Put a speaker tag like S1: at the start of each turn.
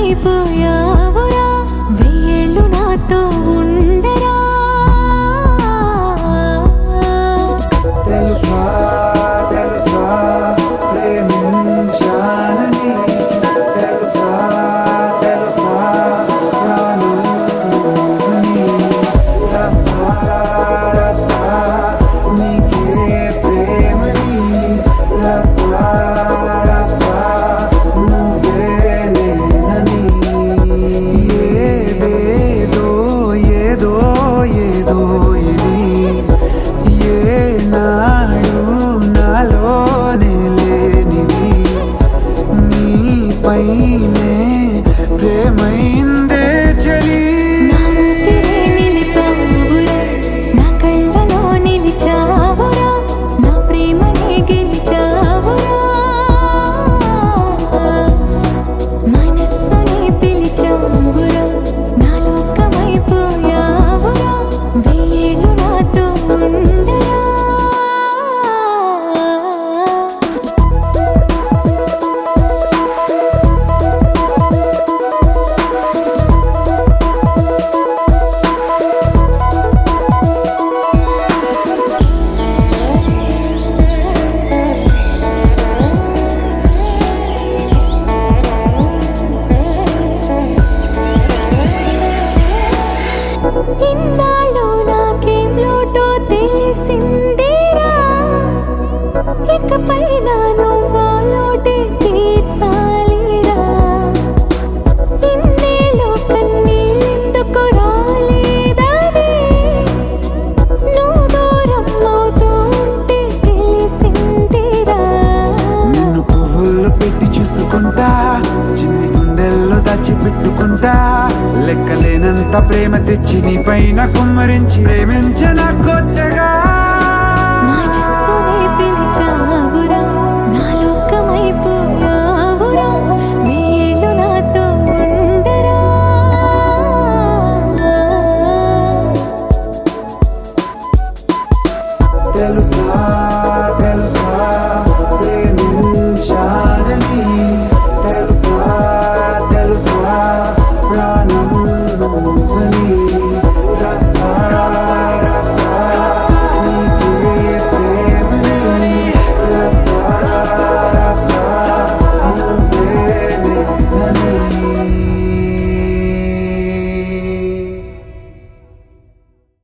S1: లోకమైపోయావురా వెయ్యేళ్ళు నాతో ఉండరా
S2: తెలుసా తెలుసా ప్రేమించానని తెలుసా తెలుసా రానుని రసా రసా నీకే ప్రేమని రసా రసా నువ్వే నేనని ఏదేదో ఏదో ఏదో ఇది ఏనాడు నాలోనే లేనిది నీపైనే ప్రేమైందే చలి
S1: నా ఊపిరే నిలిపావురా నా కళ్ళలో నిలిచావురా నా ప్రేమనే గెలిచావురా మనస్సుని పిలిచావురా నా లోకమైపోయావురా వెయ్యేళ్ళు నాతో ఉండరా ఇన్నాళ్ళు నాకేం లోటో తెలిసిందిరా ఇకపై నా నువ్వా లోటే తీర్చాలిరా ఇన్నేళ్ళు కన్నీళ్ళెందుకు రాలేదని నువ్వు దూరం అవుతూ ఉంటే తెలిసిందిరా
S2: నిన్ను పువ్వుల్లో పెట్టి చూసుకుంటా చిన్ని గుండెల్లో దాచిపెట్టుకుంటా లెక్కలేనంత ప్రేమ తెచ్చి నీ పైన కుమ్మరించి ప్రేమించన కొత్తగా